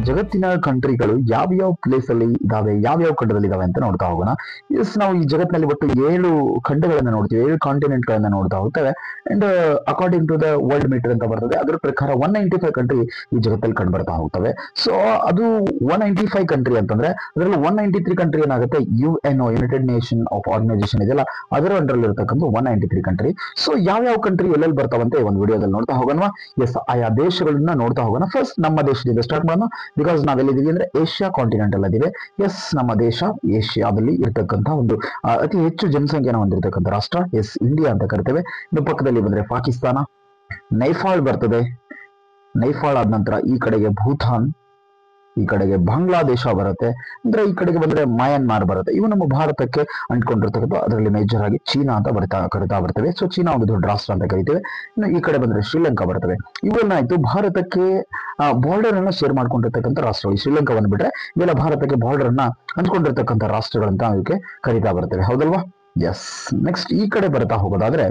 ಜಗತ್ತಿನ ಕಂಟ್ರಿಗಳು ಯಾವ್ಯಾವ ಪ್ಲೇಸ್ ಅಲ್ಲಿ ಇದಾವೆ, ಯಾವ್ಯಾವ ಖಂಡದಲ್ಲಿ ಇದಾವೆ ಅಂತ ನೋಡ್ತಾ ಹೋಗೋಣ. ಎಸ್, ನಾವು ಈ ಜಗತ್ತಿನಲ್ಲಿ ಒಟ್ಟು 7 ಖಂಡಗಳನ್ನ ನೋಡ್ತೀವಿ, 7 ಕಾಂಟಿನೆಂಟ್ ಗಳನ್ನ ನೋಡ್ತಾ ಹೋಗ್ತೇವೆ. And according to the Worldometer ಅಂತ ಬರ್ತದೆ, ಅದರ ಪ್ರಕಾರ 195 ಕಂಟ್ರಿ ಈ ಜಗತ್ತಲ್ಲಿ ಕಂಡು ಬರ್ತಾ ಹೋಗ್ತವೆ. ಸೊ ಅದು 195 ಕಂಟ್ರಿ ಅಂತಂದ್ರೆ ಅದರಲ್ಲಿ 193 ಕಂಟ್ರಿ ಏನಾಗುತ್ತೆ, UNO United Nation of Organisation ಇದೆಯಲ್ಲ, ಅದರ ಅಂಡರ್ ಇರತಕ್ಕಂಥ 193 ಕಂಟ್ರಿ. ಸೊ ಯಾವ್ಯಾವ ಕಂಟ್ರಿ ಎಲ್ಲೆಲ್ಲಿ ಬರ್ತಾವಂತೆ ಒಂದು ವಿಡಿಯೋದಲ್ಲಿ ನೋಡ್ತಾ ಹೋಗೋಣ. ಎಸ್, ಆಯಾ ದೇಶಗಳನ್ನ ನೋಡ್ತಾ ಹೋಗೋಣ. ಫಸ್ಟ್ ನಮ್ಮ ದೇಶದಿಂದ ಸ್ಟಾರ್ಟ್ ಮಾಡೋಣ, ಬಿಕಾಸ್ ನಾವೆಲ್ಲಿದ್ದೀವಿ ಅಂದ್ರೆ ಏಷ್ಯಾ ಕಾಂಟಿನೆಂಟ್ ಅಲ್ಲಿದ್ದೀವಿ. ಎಸ್, ನಮ್ಮ ದೇಶ ಏಷ್ಯಾದಲ್ಲಿ ಇರ್ತಕ್ಕಂಥ ಒಂದು ಅತಿ ಹೆಚ್ಚು ಜನಸಂಖ್ಯೆನ ಹೊಂದಿರತಕ್ಕಂಥ ರಾಷ್ಟ್ರ ಎಸ್ ಇಂಡಿಯಾ ಅಂತ ಕರಿತೇವೆ. ಇನ್ನು ಪಕ್ಕದಲ್ಲಿ ಬಂದ್ರೆ ಪಾಕಿಸ್ತಾನ, ನೈಪಾಲ್ ಬರ್ತದೆ. ನೈಪಾಲ್ ಆದ ನಂತರ ಈ ಕಡೆಗೆ ಭೂತಾನ್, ಈ ಕಡೆಗೆ ಬಾಂಗ್ಲಾದೇಶ ಬರುತ್ತೆ. ಅಂದ್ರೆ ಈ ಕಡೆಗೆ ಬಂದ್ರೆ ಮಯನ್ಮಾರ್ ಬರುತ್ತೆ. ಇವು ನಮ್ಮ ಭಾರತಕ್ಕೆ ಅಂಟ್ಕೊಂಡಿರ್ತಕ್ಕಂಥ, ಅದರಲ್ಲಿ ಮೇಜರ್ ಆಗಿ ಚೀನಾ ಅಂತ ಕರಿತಾ ಬರ್ತವೆ. ಸೊ ಚೀನಾ ಒಂದು ದೊಡ್ಡ ರಾಷ್ಟ್ರ ಅಂತ ಕರಿತೇವೆ. ಇನ್ನು ಈ ಕಡೆ ಬಂದ್ರೆ ಶ್ರೀಲಂಕಾ ಬರ್ತವೆ. ಇವೆಲ್ಲಾಯ್ತು ಭಾರತಕ್ಕೆ ಬಾರ್ಡರ್ ಅನ್ನ ಶೇರ್ ಮಾಡ್ಕೊಂಡಿರ್ತಕ್ಕಂಥ ರಾಷ್ಟ್ರಗಳು. ಶ್ರೀಲಂಕಾವನ್ನು ಬಿಟ್ರೆ ಇವೆಲ್ಲ ಭಾರತಕ್ಕೆ ಬಾರ್ಡರ್ ಅನ್ನ ಅಂಟ್ಕೊಂಡಿರ್ತಕ್ಕಂಥ ರಾಷ್ಟ್ರಗಳಂತ ಅದಕ್ಕೆ ಕರಿತಾ ಬರ್ತೇವೆ, ಹೌದಲ್ವಾ? ಎಸ್, ನೆಕ್ಸ್ಟ್ ಈ ಕಡೆ ಬರ್ತಾ ಹೋಗೋದಾದ್ರೆ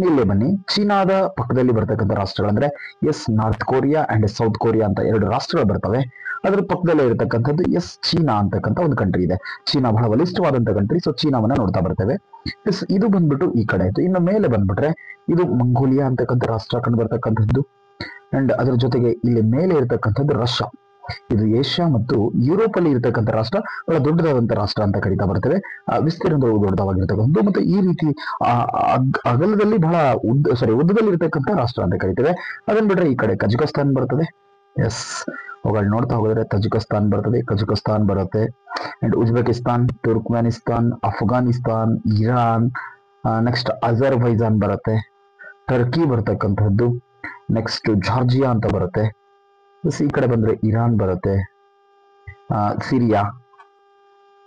ಇಲ್ಲೇ ಬನ್ನಿ, ಚೀನಾದ ಪಕ್ಕದಲ್ಲಿ ಬರ್ತಕ್ಕಂಥ ರಾಷ್ಟ್ರಗಳಂದ್ರೆ yes North Korea and South Korea ಅಂತ 2 ರಾಷ್ಟ್ರಗಳು ಬರ್ತವೆ. ಅದ್ರ ಪಕ್ಕದಲ್ಲೇ ಇರತಕ್ಕಂಥದ್ದು ಎಸ್ ಚೀನಾ ಅಂತಕ್ಕಂಥ ಒಂದು ಕಂಟ್ರಿ ಇದೆ. ಚೀನಾ ಬಹಳ ಬಲಿಷ್ಠವಾದಂತ ಕಂಟ್ರಿ. ಸೊ ಚೀನಾವನ್ನ ನೋಡ್ತಾ ಬರ್ತೇವೆ. ಎಸ್, ಇದು ಬಂದ್ಬಿಟ್ಟು ಈ ಕಡೆ ಆಯ್ತು. ಇನ್ನು ಮೇಲೆ ಬಂದ್ಬಿಟ್ರೆ ಇದು ಮಂಗೋಲಿಯಾ ಅಂತಕ್ಕಂಥ ರಾಷ್ಟ್ರ ಕಂಡು ಬರ್ತಕ್ಕಂಥದ್ದು. ಅಂಡ್ ಅದ್ರ ಜೊತೆಗೆ ಇಲ್ಲಿ ಮೇಲೆ ಇರತಕ್ಕಂಥದ್ದು ರಷ್ಯಾ. ಇದು ಏಷ್ಯಾ ಮತ್ತು ಯುರೋಪ್ ಅಲ್ಲಿ ಇರತಕ್ಕಂಥ ರಾಷ್ಟ್ರ, ಬಹಳ ದೊಡ್ಡದಾದಂತಹ ರಾಷ್ಟ್ರ ಅಂತ ಕರೀತಾ ಬರ್ತೇವೆ. ವಿಸ್ತೀರ್ಣದೊಳಗೆ ದೊಡ್ಡದಾಗಿರ್ತಕ್ಕಂಥದ್ದು ಮತ್ತು ಈ ರೀತಿ ಅಗಲದಲ್ಲಿ ಬಹಳ ಉದ್ದದಲ್ಲಿ ಇರತಕ್ಕಂಥ ರಾಷ್ಟ್ರ ಅಂತ ಕರಿತೇವೆ. ಅದನ್ನ ಬಿಟ್ರೆ ಈ ಕಡೆ ಕಜಕಿಸ್ತಾನ್ ಬರ್ತದೆ. ಎಸ್, ಅವುಗಳು ನೋಡ್ತಾ ಹೋಗಿದ್ರೆ ತಜಿಕಿಸ್ತಾನ್ ಬರ್ತದೆ, ಕಜಕಿಸ್ತಾನ್ ಬರುತ್ತೆ. And Uzbekistan, Turkmenistan, Afghanistan, Iran, next Azerbaijan ಬರುತ್ತೆ, ಟರ್ಕಿ ಬರ್ತಕ್ಕಂಥದ್ದು, ನೆಕ್ಸ್ಟ್ ಜಾರ್ಜಿಯಾ ಅಂತ ಬರುತ್ತೆ. ಈ ಕಡೆ ಬಂದ್ರೆ ಇರಾನ್ ಬರುತ್ತೆ, ಸಿರಿಯಾ,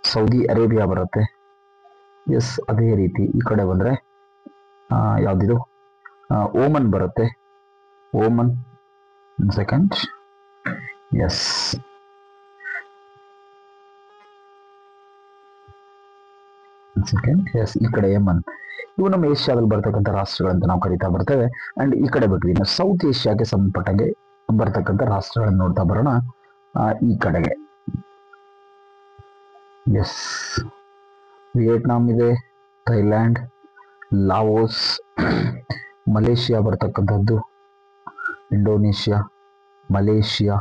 ಸೌದಿ ಅರೇಬಿಯಾ ಬರುತ್ತೆ. ಎಸ್, ಅದೇ ರೀತಿ ಈ ಕಡೆ ಬಂದ್ರೆ ಯಾವ್ದಿದು ಓಮನ್ ಬರುತ್ತೆ. Oman, second, yes, second, yes, ಈ ಕಡೆ ಯಮನ್. ಇವು ನಮ್ಮ ಏಷ್ಯಾದಲ್ಲಿ ಬರ್ತಕ್ಕಂಥ ರಾಷ್ಟ್ರಗಳಂತ ನಾವು ಕರಿತಾ ಬರ್ತೇವೆ. ಅಂಡ್ ಈ ಕಡೆ ಬಿಟ್ವಿ ಇನ್ನು ಸೌತ್ ಏಷ್ಯಾಗೆ ಸಂಬಂಧಪಟ್ಟಂಗೆ ಬರ್ತಕ್ಕಂಥ ರಾಷ್ಟ್ರಗಳನ್ನ ನೋಡ್ತಾ ಬರೋಣ. ಈ ಕಡೆಗೆ ಎಸ್, ವಿಯೆಟ್ನಾಂ ಇದೆ, ಥೈಲ್ಯಾಂಡ್, ಲಾವೋಸ್, ಮಲೇಷಿಯಾ ಬರ್ತಕ್ಕಂಥದ್ದು, ಇಂಡೋನೇಷಿಯಾ, ಮಲೇಷಿಯಾ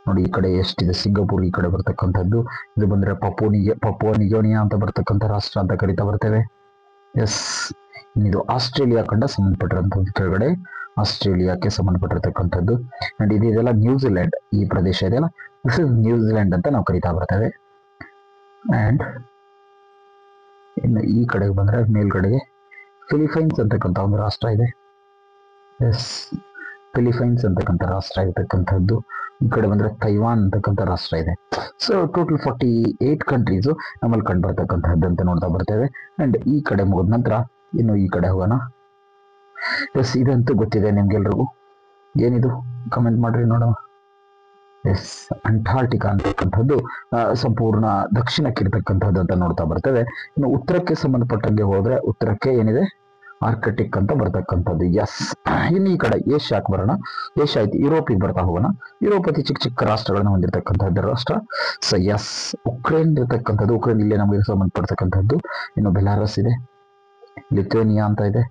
ನೋಡಿ ಈ ಕಡೆ ಎಷ್ಟಿದೆ, ಸಿಂಗಾಪುರ್ ಈ ಕಡೆ ಬರ್ತಕ್ಕಂಥದ್ದು. ಇದು ಬಂದ್ರೆ ಪಪುವಾ ನಿಯೋನಿಯಾ ಅಂತ ಬರ್ತಕ್ಕಂಥ ರಾಷ್ಟ್ರ ಅಂತ ಕರಿತಾ ಬರ್ತೇವೆ. ಎಸ್, ಇದು ಆಸ್ಟ್ರೇಲಿಯಾ ಕಂಡ ಸಂಬಂಧಪಟ್ಟಿರುವಂತದ್ದು, ಕೆಳಗಡೆ ಆಸ್ಟ್ರೇಲಿಯಾಕ್ಕೆ ಸಂಬಂಧಪಟ್ಟಿರ್ತಕ್ಕಂಥದ್ದು. ಅಂಡ್ ಇದೆಲ್ಲ ನ್ಯೂಜಿಲೆಂಡ್, ಈ ಪ್ರದೇಶ ಇದೆಯಲ್ಲ, ದಿಸ್ ಇಸ್ ನ್ಯೂಜಿಲೆಂಡ್ ಅಂತ ನಾವು ಕರಿತಾ ಬರ್ತೇವೆ. ಅಂಡ್ ಇನ್ನು ಈ ಕಡೆಗೆ ಬಂದ್ರೆ ಮೇಲ್ಗಡೆಗೆ ಫಿಲಿಪೈನ್ಸ್ ಅಂತಕ್ಕಂಥ ಒಂದು ರಾಷ್ಟ್ರ ಇದೆ. ಎಸ್, ಫಿಲಿಪೈನ್ಸ್ ಅಂತಕ್ಕಂಥ ರಾಷ್ಟ್ರ ಇರತಕ್ಕಂಥದ್ದು. ಈ ಕಡೆ ಬಂದ್ರೆ ತೈವಾನ್ ಅಂತಕ್ಕಂಥ ರಾಷ್ಟ್ರ ಇದೆ. ಸೊ ಟೋಟಲ್ 48 ಕಂಟ್ರೀಸು ನಮ್ಮಲ್ಲಿ ಕಂಡು ಬರ್ತಕ್ಕಂಥದ್ದು ಅಂತ ನೋಡ್ತಾ ಬರ್ತೇವೆ. ಅಂಡ್ ಈ ಕಡೆ ಮುಗಿದ ನಂತರ ಇನ್ನು ಈ ಕಡೆ ಹೋಗೋಣ. ಎಸ್, ಇದಂತೂ ಗೊತ್ತಿದೆ ನಿಮ್ಗೆಲ್ರಿಗೂ. ಏನಿದು ಕಮೆಂಟ್ ಮಾಡ್ರಿ ನೋಡೋಣ. ಎಸ್, ಅಂಟಾರ್ಟಿಕಾ ಅಂತಕ್ಕಂಥದ್ದು ಸಂಪೂರ್ಣ ದಕ್ಷಿಣಕ್ಕೆ ಇರ್ತಕ್ಕಂಥದ್ದು ಅಂತ ನೋಡ್ತಾ ಬರ್ತೇವೆ. ಇನ್ನು ಉತ್ತರಕ್ಕೆ ಸಂಬಂಧಪಟ್ಟಂಗೆ ಹೋದ್ರೆ ಉತ್ತರಕ್ಕೆ ಏನಿದೆ, ಆರ್ಕಟಿಕ್ ಅಂತ ಬರ್ತಕ್ಕಂಥದ್ದು. ಎಸ್, ಇನ್ನು ಈ ಕಡೆ ಏಷ್ಯಾಕ್ಕೆ ಬರೋಣ. ಏಷ್ಯಾ ಆಯ್ತು, ಯುರೋಪಿಗೆ ಬರ್ತಾ ಹೋಗೋಣ. ಯುರೋಪ್ ಅತಿ ಚಿಕ್ಕ ಚಿಕ್ಕ ರಾಷ್ಟ್ರಗಳನ್ನ ಹೊಂದಿರತಕ್ಕಂಥದ್ದು ರಾಷ್ಟ್ರ. ಸೊ ಎಸ್, ಉಕ್ರೇನ್ ಇರತಕ್ಕಂಥದ್ದು, ಉಕ್ರೇನ್ ಇಲ್ಲೇ ನಮಗೆ ಸಂಬಂಧಪಡ್ತಕ್ಕಂಥದ್ದು. ಇನ್ನು ಬೆಲಾರಸ್ ಇದೆ, ಲಿಥುವೇನಿಯಾ ಅಂತ ಇದೆ,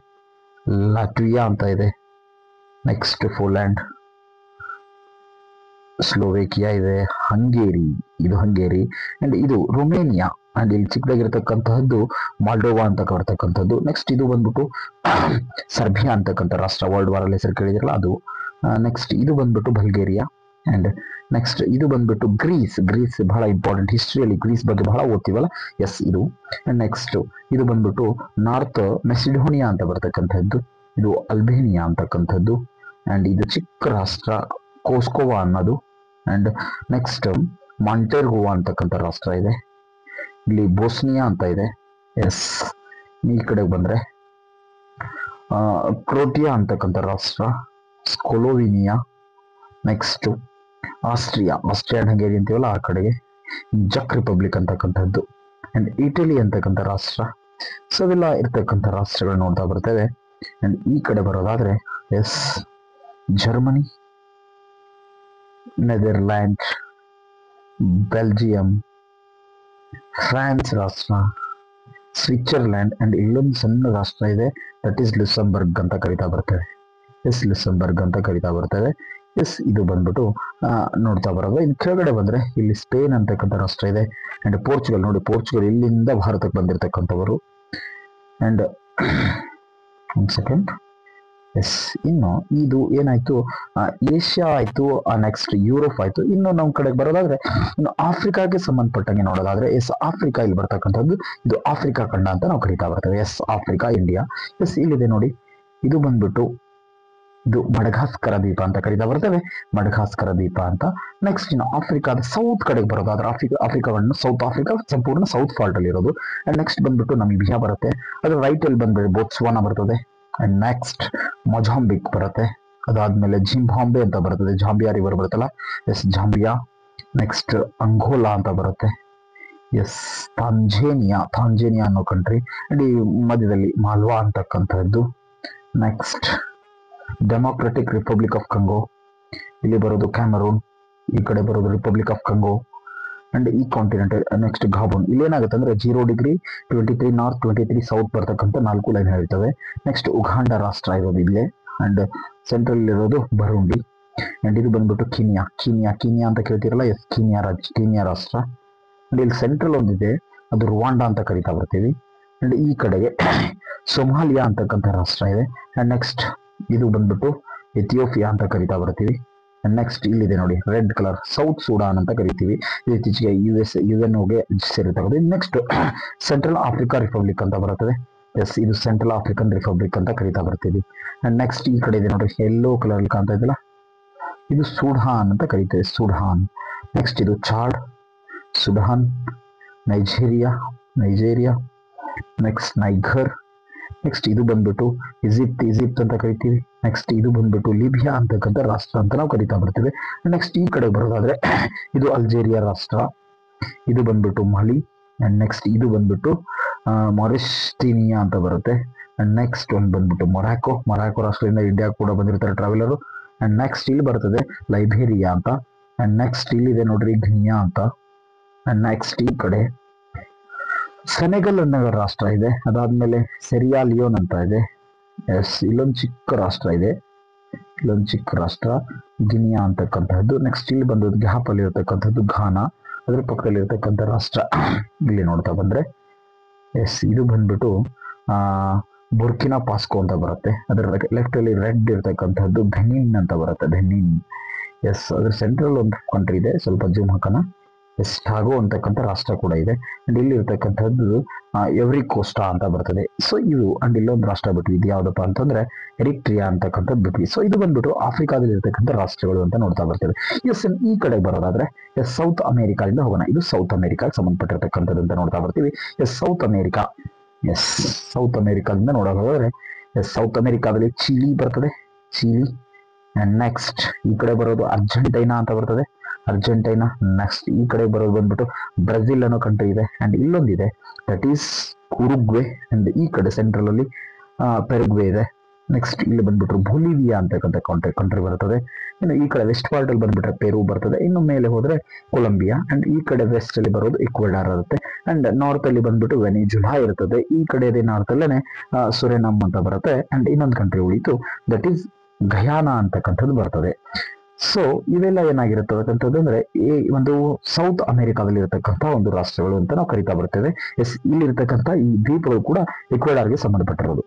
ಲಾಟ್ವಿಯಾ ಅಂತ ಇದೆ, ನೆಕ್ಸ್ಟ್ ಪೋಲ್ಯಾಂಡ್, ಸ್ಲೋವೇಕಿಯಾ ಇದೆ, ಹಂಗೇರಿ, ಇದು ಹಂಗೇರಿ, ಅಂಡ್ ಇದು ರೊಮೇನಿಯಾ. ಅಂಡ್ ಇಲ್ಲಿ ಚಿಕ್ಕದಾಗಿರ್ತಕ್ಕಂತಹದ್ದು ಮಾಲ್ಡೋವಾ ಅಂತ ಬರ್ತಕ್ಕಂಥದ್ದು. ನೆಕ್ಸ್ಟ್ ಇದು ಬಂದ್ಬಿಟ್ಟು ಸರ್ಬಿಯಾ ಅಂತಕ್ಕಂಥ ರಾಷ್ಟ್ರ, ವರ್ಲ್ಡ್ ವಾರ್ ಅಲ್ಲಿ ಹೆಸರು ಕೇಳಿದಿರಲ್ಲ ಅದು. ನೆಕ್ಸ್ಟ್ ಇದು ಬಂದ್ಬಿಟ್ಟು ಬಲ್ಗೇರಿಯಾ. ಅಂಡ್ ನೆಕ್ಸ್ಟ್ ಇದು ಬಂದ್ಬಿಟ್ಟು ಗ್ರೀಸ್. ಗ್ರೀಸ್ ಬಹಳ ಇಂಪಾರ್ಟೆಂಟ್, ಹಿಸ್ಟ್ರಿಯಲ್ಲಿ ಗ್ರೀಸ್ ಬಗ್ಗೆ ಬಹಳ ಓದ್ತೀವಲ್ಲ. ಎಸ್, ಇದು. ಅಂಡ್ ನೆಕ್ಸ್ಟ್ ಇದು ಬಂದ್ಬಿಟ್ಟು ನಾರ್ತ್ ಮೆಸಿಡೋನಿಯಾ ಅಂತ ಬರ್ತಕ್ಕಂಥದ್ದು. ಇದು ಅಲ್ಬೇನಿಯಾ ಅಂತಕ್ಕಂಥದ್ದು. ಅಂಡ್ ಇದು ಚಿಕ್ಕ ರಾಷ್ಟ್ರ ಕೋಸ್ಕೋವಾ ಅನ್ನೋದು. ಅಂಡ್ ನೆಕ್ಸ್ಟ್ ಮಾಂಟೆರ್ಗೋವಾ ಅಂತಕ್ಕಂಥ ರಾಷ್ಟ್ರ ಇದೆ. ಇಲ್ಲಿ ಬೋಸ್ನಿಯಾ ಅಂತ ಇದೆ. ಎಸ್, ಈ ಕಡೆ ಬಂದ್ರೆ ಕ್ರೋಟಿಯಾ ಅಂತಕ್ಕಂಥ ರಾಷ್ಟ್ರ, ಸ್ಕೊಲೋವಿನಿಯಾ. ನೆಕ್ಸ್ಟ್ ಆಸ್ಟ್ರಿಯಾ ಅಂಡ್ ಹಂಗೇರಿ ಅಂತೀವಲ್ಲ ಆ ಕಡೆಗೆ, ಜಕ್ ರಿಪಬ್ಲಿಕ್ ಅಂತಕ್ಕಂಥದ್ದು. ಅಂಡ್ ಇಟಲಿ ಅಂತಕ್ಕಂಥ ರಾಷ್ಟ್ರ. ಸೊ ಅವೆಲ್ಲ ಇರ್ತಕ್ಕಂಥ ರಾಷ್ಟ್ರಗಳು ನೋಡ್ತಾ ಬರ್ತೇವೆ. ಅಂಡ್ ಈ ಕಡೆ ಬರೋದಾದ್ರೆ yes, Germany, Netherland, Belgium, France ರಾಷ್ಟ್ರ, ಸ್ವಿಟ್ಜರ್ಲ್ಯಾಂಡ್ ಅಂಡ್ ಇಲ್ಲೊಂದು ಸಣ್ಣ ರಾಷ್ಟ್ರ ಇದೆ, ದಟ್ ಈಸ್ ಲುಕ್ಸೆಂಬರ್ಗ್ ಅಂತ ಕರಿತಾ ಬರ್ತೇವೆ. ಲುಕ್ಸೆಂಬರ್ಗ್ ಅಂತ ಕರಿತಾ ಬರ್ತೇವೆ. ಇದು ಬಂದ್ಬಿಟ್ಟು ನೋಡ್ತಾ ಬರೋದು. ಇನ್ನು ಕೆಳಗಡೆ ಬಂದ್ರೆ ಇಲ್ಲಿ ಸ್ಪೇನ್ ಅಂತಕ್ಕಂಥ ರಾಷ್ಟ್ರ ಇದೆ. ಅಂಡ್ ಪೋರ್ಚುಗಲ್ ನೋಡಿ, ಪೋರ್ಚುಗಲ್ ಇಲ್ಲಿಂದ ಭಾರತಕ್ಕೆ ಬಂದಿರತಕ್ಕಂಥವರು. ಅಂಡ್ ಒಂದು ಸೆಕೆಂಡ್. ಇನ್ನು ಇದು ಏನಾಯ್ತು, ಏಷ್ಯಾ ಆಯ್ತು, ನೆಕ್ಸ್ಟ್ ಯುರೋಪ್ ಆಯ್ತು. ಇನ್ನು ನಮ್ಮ ಕಡೆಗೆ ಬರೋದಾದ್ರೆ ಇನ್ನು ಆಫ್ರಿಕಾಗೆ ಸಂಬಂಧಪಟ್ಟಂಗೆ ನೋಡೋದಾದ್ರೆ ಆಫ್ರಿಕಾ ಇಲ್ಲಿ ಬರ್ತಕ್ಕಂಥದ್ದು, ಇದು ಆಫ್ರಿಕಾ ಖಂಡ ಅಂತ ನಾವು ಕರಿತಾ ಬರ್ತೇವೆ. Africa, India. ಇಲ್ಲಿದೆ ನೋಡಿ, ಇದು ಬಂದ್ಬಿಟ್ಟು ಇದು ಮಡಗಾಸ್ಕರ ದ್ವೀಪ ಅಂತ ಕರಿತಾ ಬರ್ತೇವೆ, ಮಡಗಾಸ್ಕರ ದ್ವೀಪ ಅಂತ. ನೆಕ್ಸ್ಟ್ ಇನ್ನು ಆಫ್ರಿಕಾದ ಸೌತ್ ಕಡೆಗೆ ಬರೋದಾದ್ರೆ ಆಫ್ರಿಕಾವನ್ನು ಸೌತ್ ಆಫ್ರಿಕಾ ಸಂಪೂರ್ಣ ಸೌತ್ ಫಾಲ್ಟ್ ಅಲ್ಲಿ ಇರೋದು. ಅಂಡ್ ನೆಕ್ಸ್ಟ್ ಬಂದ್ಬಿಟ್ಟು ನಮೀಬಿಯಾ ಬರುತ್ತೆ, ಅದ್ರ ರೈಟ್ ಅಲ್ಲಿ ಬಂದ್ಬಿಟ್ಟು ಬೋಟ್ಸ್ವಾನಾ ಬರ್ತದೆ. ಅಂಡ್ ನೆಕ್ಸ್ಟ್ ಮೊಜಾಂಬಿಕ್ ಬರುತ್ತೆ, ಅದಾದ್ಮೇಲೆ ಜಿಂಬಾಬ್ವೆ ಅಂತ ಬರ್ತದೆ, ಜಾಂಬಿಯಾ ರಿವರ್ ಬರುತ್ತಲ್ಲ, ಜಾಂಬಿಯಾ. ನೆಕ್ಸ್ಟ್ ಅಂಗೋಲಾ ಅಂತ ಬರುತ್ತೆ. ತಾಂಜೇನಿಯಾ ಅನ್ನೋ ಕಂಟ್ರಿ. ಅಂಡ್ ಈ ಮಧ್ಯದಲ್ಲಿ ಮಾಲ್ವಾ ಅಂತಕ್ಕಂಥದ್ದು. ನೆಕ್ಸ್ಟ್ ಡೆಮೋಕ್ರೆಟಿಕ್ ರಿಪಬ್ಲಿಕ್ ಆಫ್ ಕಂಗೋ, ಇಲ್ಲಿ ಬರೋದು ಕ್ಯಾಮರೂನ್, ಈ ಕಡೆ ಬರೋದು ರಿಪಬ್ಲಿಕ್ ಆಫ್ ಕಂಗೋ. ಅಂಡ್ ಈ ಕಾಂಟಿನೆಂಟ್. ನೆಕ್ಸ್ಟ್ ಗಾಬೋನ್. ಇಲ್ಲಿ ಏನಾಗುತ್ತೆ ಅಂದ್ರೆ 0°, 23 ನಾರ್ತ್, 23 ಸೌತ್ ಬರ್ತಕ್ಕಂಥ 4 ಲೈನ್ ಹೇಳ್ತವೆ. ನೆಕ್ಸ್ಟ್ ಉಗಾಂಡ ರಾಷ್ಟ್ರ ಇರೋದು ಇಲ್ಲೇ. ಅಂಡ್ ಸೆಂಟ್ರಲ್ ಇರೋದು ಬರುಂಡಿ. ಅಂಡ್ ಇದು ಬಂದ್ಬಿಟ್ಟು ಕೀನಿಯಾ ಅಂತ ಕೇಳ್ತಿರಲ್ಲ, ಕೀನಿಯಾ ರಾಷ್ಟ್ರ. ಅಂಡ್ ಇಲ್ಲಿ ಸೆಂಟ್ರಲ್ ಒಂದಿದೆ, ಅದು ರುವಾಂಡಾ ಅಂತ ಕರಿತಾ ಬರ್ತೀವಿ. ಅಂಡ್ ಈ ಕಡೆಗೆ ಸೊಮಾಲಿಯಾ ಅಂತಕ್ಕಂಥ ರಾಷ್ಟ್ರ ಇದೆ. ಅಂಡ್ ನೆಕ್ಸ್ಟ್ ಇದು ಬಂದ್ಬಿಟ್ಟು ಎಥಿಯೋಪಿಯಾ ಅಂತ ಕರಿತಾ ಬರ್ತೀವಿ. ನೆಕ್ಸ್ಟ್ ಇಲ್ಲಿದೆ ನೋಡಿ, ರೆಡ್ ಕಲರ್, ಸೌತ್ ಸುಡಾನ್ ಅಂತ ಕರಿತೀವಿ. ಇತ್ತೀಚೆಗೆ UNOಗೆ ಸೇರಿರ್ತಕ್ಕಂಥ. ನೆಕ್ಸ್ಟ್ ಸೆಂಟ್ರಲ್ ಆಫ್ರಿಕಾ ರಿಪಬ್ಲಿಕ್ ಅಂತ ಬರ್ತದೆ. ಇದು ಸೆಂಟ್ರಲ್ ಆಫ್ರಿಕನ್ ರಿಪಬ್ಲಿಕ್ ಅಂತ ಕರಿತಾ ಬರ್ತೀವಿ. ಅಂಡ್ ನೆಕ್ಸ್ಟ್ ಈ ಕಡೆ ಇದೆ ನೋಡಿ, ಯೆಲ್ಲೋ ಕಲರ್ ಕಾಣ್ತಾ ಇದೆಯಲ್ಲ, ಇದು ಸುಡಾನ್ ಅಂತ ಕರಿತೇವೆ, ಸುಡಾನ್. ನೆಕ್ಸ್ಟ್ ಇದು Chad, Sudan, Nigeria. Next Niger. Next ಇದು ಬಂದ್ಬಿಟ್ಟು ಈಜಿಪ್ಟ್ ಅಂತ ಕರಿತೀವಿ. ನೆಕ್ಸ್ಟ್ ಇದು ಬಂದ್ಬಿಟ್ಟು ಲಿಬಿಯಾ ಅಂತಕ್ಕಂಥ ರಾಷ್ಟ್ರ ಅಂತ ನಾವು ಕರಿತಾ ಬರ್ತೀವಿ. ನೆಕ್ಸ್ಟ್ ಈ ಕಡೆ ಬರೋದಾದ್ರೆ ಇದು ಅಲ್ಜೇರಿಯಾ ರಾಷ್ಟ್ರ, ಇದು ಬಂದ್ಬಿಟ್ಟು ಮಲಿ. ಅಂಡ್ ನೆಕ್ಸ್ಟ್ ಇದು ಬಂದ್ಬಿಟ್ಟು ಮಾರಿಸ್ಟೇನಿಯಾ ಅಂತ ಬರುತ್ತೆ. ಅಂಡ್ ನೆಕ್ಸ್ಟ್ ಒಂದು ಬಂದ್ಬಿಟ್ಟು ಮೊರಾಕೋ ರಾಷ್ಟ್ರದಿಂದ ಇಂಡಿಯಾ ಕೂಡ ಬಂದಿರ್ತಾರೆ ಟ್ರಾವೆಲರು. ಅಂಡ್ ನೆಕ್ಸ್ಟ್ ಇಲ್ಲಿ ಬರ್ತದೆ ಲೈಬೇರಿಯಾ ಅಂತ. ಅಂಡ್ ನೆಕ್ಸ್ಟ್ ಇಲ್ಲಿದೆ ನೋಡ್ರಿ ಘಿನಿಯಾ ಅಂತ. ಅಂಡ್ ನೆಕ್ಸ್ಟ್ ಈ ಕಡೆ ಸೆನೆಗಲ್ ಅನ್ನೋ ರಾಷ್ಟ್ರ ಇದೆ. ಅದಾದ್ಮೇಲೆ ಸೆರಿಯಾ ಲಿಯೋನ್ ಅಂತ ಇದೆ. ಇಲ್ಲೊಂದು ಚಿಕ್ಕ ರಾಷ್ಟ್ರ ಗಿನಿಯಾ ಅಂತಕ್ಕಂಥದ್ದು. ನೆಕ್ಸ್ಟ್ ಇಲ್ಲಿ ಬಂದದ್ದು ಗ್ಯಾಪ್ ಅಲ್ಲಿ ಇರತಕ್ಕಂಥದ್ದು ಘಾನಾ, ಅದ್ರ ಪಕ್ಕದಲ್ಲಿ ಇರತಕ್ಕಂಥ ರಾಷ್ಟ್ರ ಇಲ್ಲಿ ನೋಡ್ತಾ ಬಂದ್ರೆ ಇದು ಬಂದ್ಬಿಟ್ಟು ಬುರ್ಕಿನಾ ಪಾಸ್ಕೋ ಅಂತ ಬರುತ್ತೆ. ಅದರ ಲೆಫ್ಟ್ ಅಲ್ಲಿ ರೆಡ್ ಇರತಕ್ಕಂಥದ್ದು ಬೆನಿನ್ ಅಂತ ಬರುತ್ತೆ, ಬೆನಿನ್. ಅದ್ರ ಸೆಂಟ್ರಲ್ ಒಂದು ಕಂಟ್ರಿ ಇದೆ, ಸ್ವಲ್ಪ ಜೂಮ್ ಹಾಕೋಣ. ಟಾಗೋ ಅಂತಕ್ಕಂಥ ರಾಷ್ಟ್ರ ಕೂಡ ಇದೆ. ಅಂಡ್ ಇಲ್ಲಿ ಇರ್ತಕ್ಕಂಥದ್ದು ಎವ್ರಿ ಕೋಸ್ಟಾ ಅಂತ ಬರ್ತದೆ. ಸೊ ಇದು ಅಂಡ್ ಇಲ್ಲೊಂದು ರಾಷ್ಟ್ರ ಬಿಟ್ವಿ, ಇದು ಯಾವ್ದಪ್ಪ ಅಂತಂದ್ರೆ ಎರಿಟ್ರಿಯಾ ಅಂತಕ್ಕಂಥದ್ದು ಬಿಟ್ವಿ. ಸೊ ಇದು ಬಂದ್ಬಿಟ್ಟು ಆಫ್ರಿಕಾದಲ್ಲಿ ಇರ್ತಕ್ಕಂಥ ರಾಷ್ಟ್ರಗಳು ಅಂತ ನೋಡ್ತಾ ಬರ್ತೇವೆ. ಈ ಕಡೆ ಬರೋದಾದ್ರೆ ಸೌತ್ ಅಮೆರಿಕಾದಿಂದ ಹೋಗೋಣ. ಇದು ಸೌತ್ ಅಮೆರಿಕಾಗೆ ಸಂಬಂಧಪಟ್ಟಿರ್ತಕ್ಕಂಥದ್ದು ಅಂತ ನೋಡ್ತಾ ಬರ್ತೀವಿ. ಸೌತ್ ಅಮೆರಿಕಾದಿಂದ ನೋಡೋದಾದ್ರೆ ಸೌತ್ ಅಮೆರಿಕಾದಲ್ಲಿ ಚಿಲಿ ಬರ್ತದೆ, ಚಿಲಿ. ಅಂಡ್ ನೆಕ್ಸ್ಟ್ ಈ ಕಡೆ ಬರೋದು ಅರ್ಜೆಂಟೈನಾ ಅಂತ ಬರ್ತದೆ, ಅರ್ಜೆಂಟೈನಾ. ನೆಕ್ಸ್ಟ್ ಈ ಕಡೆ ಬರೋದು ಬಂದ್ಬಿಟ್ಟು ಬ್ರೆಜಿಲ್ ಅನ್ನೋ ಕಂಟ್ರಿ ಇದೆ. ಅಂಡ್ ಇಲ್ಲೊಂದಿದೆ, ದಟ್ ಈಸ್ ಉರುಗ್ವೆ. ಅಂಡ್ ಈ ಕಡೆ ಸೆಂಟ್ರಲ್ ಅಲ್ಲಿ ಪೆರುಗ್ವೆ ಇದೆ. ನೆಕ್ಸ್ಟ್ ಇಲ್ಲಿ ಬಂದ್ಬಿಟ್ಟು ಬೊಲಿವಿಯಾ ಅಂತಕ್ಕಂಥ ಕಂಟ್ರಿ ಬರ್ತದೆ. ಇನ್ನು ಈ ಕಡೆ ವೆಸ್ಟ್ ಪಾರ್ಟ್ ಅಲ್ಲಿ ಬಂದ್ಬಿಟ್ರೆ ಪೆರು ಬರ್ತದೆ. ಇನ್ನು ಮೇಲೆ ಹೋದ್ರೆ ಕೊಲಂಬಿಯಾ. ಅಂಡ್ ಈ ಕಡೆ ವೆಸ್ಟ್ ಅಲ್ಲಿ ಬರೋದು ಇಕ್ವೆಡಾರ್ ಇರುತ್ತೆ. ಅಂಡ್ ನಾರ್ತ್ ಅಲ್ಲಿ ಬಂದ್ಬಿಟ್ಟು ವೆನಿಜುಲಾ ಇರ್ತದೆ. ಈ ಕಡೆ ನಾರ್ತ್ ಅಲ್ಲೇನೆ ಸುರೆನಮ್ ಅಂತ ಬರುತ್ತೆ. ಅಂಡ್ ಇನ್ನೊಂದು ಕಂಟ್ರಿ ಉಳಿತು, ದಟ್ ಈಸ್ ಗಯಾನಾ ಅಂತಕ್ಕಂಥದ್ದು ಬರ್ತದೆ. ಸೊ ಇವೆಲ್ಲ ಏನಾಗಿರುತ್ತದೆ ಅಂದ್ರೆ ಈ ಒಂದು ಸೌತ್ ಅಮೆರಿಕಾದಲ್ಲಿ ಇರತಕ್ಕಂಥ ಒಂದು ರಾಷ್ಟ್ರಗಳು ಅಂತ ನಾವು ಕರಿತಾ ಬರ್ತೇವೆ. ಇಲ್ಲಿರ್ತಕ್ಕಂಥ ಈ ದ್ವೀಪಗಳು ಕೂಡ ಇಕ್ವೆಡಾರ್ಗೆ ಸಂಬಂಧಪಟ್ಟಿರೋದು.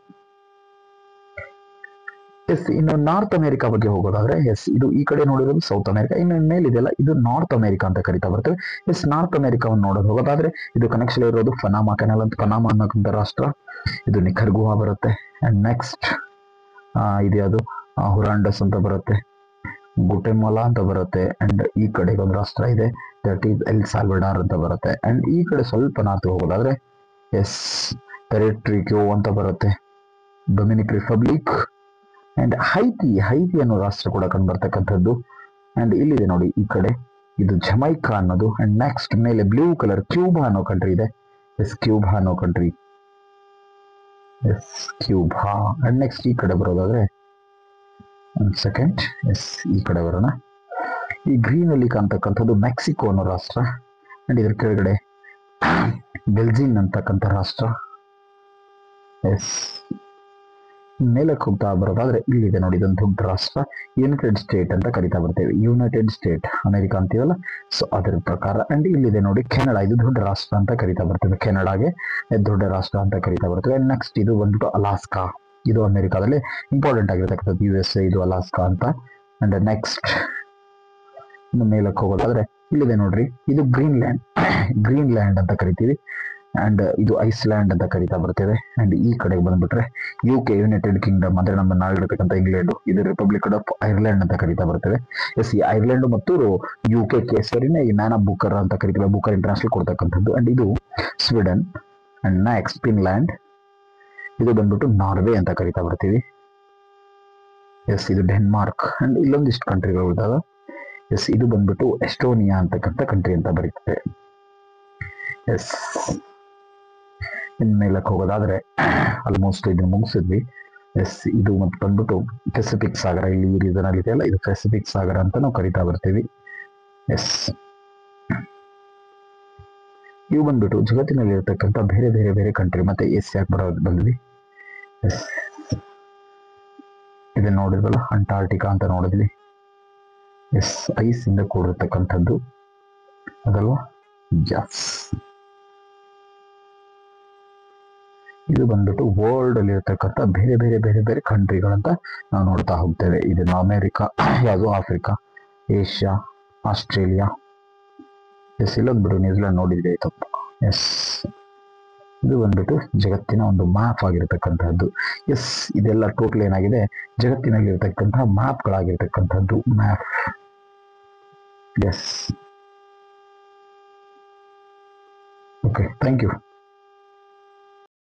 ಇನ್ನು ನಾರ್ತ್ ಅಮೆರಿಕಾ ಬಗ್ಗೆ ಹೋಗೋದಾದ್ರೆ ಇದು ಈ ಕಡೆ ನೋಡಿರೋದು ಸೌತ್ ಅಮೆರಿಕಾ, ಇನ್ನು ಮೇಲಿದೆಯಲ್ಲ ಇದು ನಾರ್ತ್ ಅಮೆರಿಕಾ ಅಂತ ಕರಿತಾ ಬರ್ತೇವೆ. ನಾರ್ತ್ ಅಮೆರಿಕಾವನ್ನು ನೋಡೋದು ಹೋಗೋದಾದ್ರೆ ಇದು ಕನೆಕ್ಷನ್ ಇರೋದು ಪನಾಮಾ ಕೆನಾಲ್ ಅಂತ, ಪನಾಮಾ ಅನ್ನೋಂಥ ರಾಷ್ಟ್ರ. ಇದು ನಿಖರ್ಗುವಾ ಬರುತ್ತೆ. ಅಂಡ್ ನೆಕ್ಸ್ಟ್ ಇದು ಹುರಾಂಡಸ್ ಅಂತ ಬರುತ್ತೆ, ಗುಟೆಮಾಲಾ ಅಂತ ಬರುತ್ತೆ. ಅಂಡ್ ಈ ಕಡೆ ಒಂದು ರಾಷ್ಟ್ರ ಇದೆ, ದಟ್ ಈಸ್ ಎಲ್ ಸಾಲ್ವಡಾರ್ ಅಂತ ಬರುತ್ತೆ. ಅಂಡ್ ಈ ಕಡೆ ಸ್ವಲ್ಪ ನಾರ್ತ್ ಹೋಗೋದಾದ್ರೆ ಪೆರಿಟ್ರಿಕ್ಯೋ ಅಂತ ಬರುತ್ತೆ, ಡೊಮಿನಿಕ್ ರಿಪಬ್ಲಿಕ್. ಅಂಡ್ ಹೈತಿ ಅನ್ನೋ ರಾಷ್ಟ್ರ ಕೂಡ ಕಂಡು ಬರ್ತಕ್ಕಂಥದ್ದು. ಅಂಡ್ ಇಲ್ಲಿದೆ ನೋಡಿ ಈ ಕಡೆ, ಇದು ಜಮೈಕಾ ಅನ್ನೋದು. ಅಂಡ್ ನೆಕ್ಸ್ಟ್ ಮೇಲೆ ಬ್ಲೂ ಕಲರ್ ಕ್ಯೂಬಾ ಅನ್ನೋ ಕಂಟ್ರಿ ಇದೆ. ಕ್ಯೂಬಾ ಅನ್ನೋ ಕಂಟ್ರಿ, ಕ್ಯೂಬಾ. ಅಂಡ್ ನೆಕ್ಸ್ಟ್ ಈ ಕಡೆ ಬರೋದಾದ್ರೆ ಒಂದು ಸೆಕೆಂಡ್, ಈ ಕಡೆ ಬರೋಣ. ಈ ಗ್ರೀನ್ ಅಲ್ಲಿ ಕಾಣ್ತಕ್ಕಂಥದ್ದು ಮೆಕ್ಸಿಕೋ ಅನ್ನೋ ರಾಷ್ಟ್ರ. ಅಂಡ್ ಇದ್ರ ಕೆಳಗಡೆ ಬೆಲ್ಜಿಯಂ ಅಂತಕ್ಕಂಥ ರಾಷ್ಟ್ರ. ಎಸ್, ಮೇಲಕ್ಕೆ ಹೋಗ್ತಾ ಬರೋದಾದ್ರೆ ಇಲ್ಲಿದೆ ನೋಡಿ, ಇದೊಂದು ದೊಡ್ಡ ರಾಷ್ಟ್ರ, ಯುನೈಟೆಡ್ ಸ್ಟೇಟ್ ಅಂತ ಕರಿತಾ ಬರ್ತೇವೆ. ಯುನೈಟೆಡ್ ಸ್ಟೇಟ್ ಅಮೆರಿಕ ಅಂತೀವಲ್ಲ, ಸೊ ಅದರ ಪ್ರಕಾರ. ಅಂಡ್ ಇಲ್ಲಿದೆ ನೋಡಿ ಕೆನಡಾ, ಇದು ದೊಡ್ಡ ರಾಷ್ಟ್ರ ಅಂತ ಕರಿತಾ ಬರ್ತೇವೆ. ಕೆನಡಾಗೆ ದೊಡ್ಡ ರಾಷ್ಟ್ರ ಅಂತ ಕರಿತಾ ಬರ್ತೇವೆ. ಅಂಡ್ ನೆಕ್ಸ್ಟ್ ಇದು ಬಂದ್ಬಿಟ್ಟು ಅಲಾಸ್ಕಾ, ಇದು ಅಮೆರಿಕಾದಲ್ಲಿ ಇಂಪಾರ್ಟೆಂಟ್ ಆಗಿರ್ತಕ್ಕಂಥದ್ದು. USA, ಇದು ಅಲಾಸ್ಕಾ ಅಂತ. ಅಂಡ್ ನೆಕ್ಸ್ಟ್ ಇನ್ನು ಮೇಲಕ್ಕೆ ಹೋಗೋದಾದ್ರೆ ಇಲ್ಲಿದೆ ನೋಡ್ರಿ, ಇದು ಗ್ರೀನ್ಲ್ಯಾಂಡ್, ಗ್ರೀನ್ಲ್ಯಾಂಡ್ ಅಂತ ಕರಿತೀವಿ. ಅಂಡ್ ಇದು ಐಸ್ಲ್ಯಾಂಡ್ ಅಂತ ಕರಿತಾ ಬರ್ತೇವೆ. ಅಂಡ್ ಈ ಕಡೆಗೆ ಬಂದ್ಬಿಟ್ರೆ UK, ಯುನೈಟೆಡ್ ಕಿಂಗ್ಡಮ್, ಅಂದ್ರೆ ನಮ್ಮ ನಾಳಿರ್ತಕ್ಕಂಥ ಇಂಗ್ಲೆಂಡ್, ಇದು ರಿಪಬ್ಲಿಕ್ ಆಫ್ ಐರ್ಲೆಂಡ್ ಅಂತ ಕರಿತಾ ಬರ್ತೇವೆ. ಎಸ್, ಈ ಐರ್ಲೆಂಡ್ ಮತ್ತು UK ಕೇಸರಿನ ಈ ಮ್ಯಾನ್ ಆಫ್ ಬುಕರ್ ಅಂತ ಕರಿತೀವಿ, ಬುಕರ್ ಇಂಟರ್ನ್ಯಾಷನಲ್ ಕೊಡ್ತಕ್ಕಂಥದ್ದು. ಅಂಡ್ ಇದು ಸ್ವೀಡನ್. ಅಂಡ್ ನೆಕ್ಸ್ಟ್ ಫಿನ್ಲ್ಯಾಂಡ್, ಇದು ಬಂದ್ಬಿಟ್ಟು ನಾರ್ವೆ ಅಂತ ಕರಿತಾ ಬರ್ತೀವಿ. ಎಸ್, ಇದು ಡೆನ್ಮಾರ್ಕ್. ಅಂಡ್ ಇಲ್ಲೊಂದಿಷ್ಟು ಕಂಟ್ರಿಗಳು ಇದ್ದಾವೆ. ಎಸ್, ಇದು ಬಂದ್ಬಿಟ್ಟು ಎಸ್ಟೋನಿಯಾ ಅಂತಕ್ಕಂಥ ಕಂಟ್ರಿ ಅಂತ ಬರೀತೇವೆ. ಎಸ್, ಇನ್ಮೇಲಕ್ಕೆ ಹೋಗೋದಾದ್ರೆ ಆಲ್ಮೋಸ್ಟ್ ಇದನ್ನ ಮುಗಿಸಿದ್ವಿ. ಎಸ್, ಇದು ಮತ್ತೆ ಬಂದ್ಬಿಟ್ಟು ಪೆಸಿಫಿಕ್ ಸಾಗರ, ಇಲ್ಲಿ ಈ ರೀಸನ್ ಅಲ್ಲಿ ಇದೆಯಲ್ಲ, ಇದು ಪೆಸಿಫಿಕ್ ಸಾಗರ ಅಂತ ನಾವು ಕರಿತಾ ಬರ್ತೀವಿ. ಎಸ್, ಇವು ಬಂದ್ಬಿಟ್ಟು ಜಗತ್ತಿನಲ್ಲಿ ಇರತಕ್ಕಂಥ ಬೇರೆ ಬೇರೆ ಬೇರೆ ಕಂಟ್ರಿ. ಮತ್ತೆ ಏಷ್ಯಾಕ್ಕೆ ಬರೋದು ಬಂದ್ವಿ. ಎಸ್, ಇದನ್ನ ನೋಡಿದ್ವಲ್ಲ, ಅಂಟಾರ್ಟಿಕಾ ಅಂತ ನೋಡಿದ್ವಿ. ಎಸ್, ಐಸ್ ಇಂದ ಕೂಡಿರ್ತಕ್ಕಂಥದ್ದು ಅದಲ್ವಾ. ಎಸ್, ಇದು ಬಂದ್ಬಿಟ್ಟು ವರ್ಲ್ಡ್ ಅಲ್ಲಿ ಇರ್ತಕ್ಕಂಥ ಬೇರೆ ಬೇರೆ ಬೇರೆ ಬೇರೆ ಕಂಟ್ರಿಗಳಂತ ನಾವು ನೋಡ್ತಾ ಹೋಗ್ತೇವೆ. ಇದನ್ನ ಅಮೆರಿಕ, ಯಾವುದು ಆಫ್ರಿಕಾ, ಏಷ್ಯಾ, ಆಸ್ಟ್ರೇಲಿಯಾ. ಎಸ್, ಇಲ್ಲೊಂದ್ಬಿಟ್ಟು ನ್ಯೂಜಿಲೆಂಡ್ ನೋಡಿದ್ರೆ ತಪ್ಪ. ಎಸ್, ಇದು ಬಂದ್ಬಿಟ್ಟು ಜಗತ್ತಿನ ಒಂದು ಮ್ಯಾಪ್ ಆಗಿರ್ತಕ್ಕಂಥದ್ದು. ಎಸ್, ಇದೆಲ್ಲ ಟೋಟಲ್ ಏನಾಗಿದೆ, ಜಗತ್ತಿನಲ್ಲಿ ಇರತಕ್ಕಂತಹ ಮ್ಯಾಪ್ಗಳಾಗಿರ್ತಕ್ಕಂಥದ್ದು, map. Yes, okay, thank you.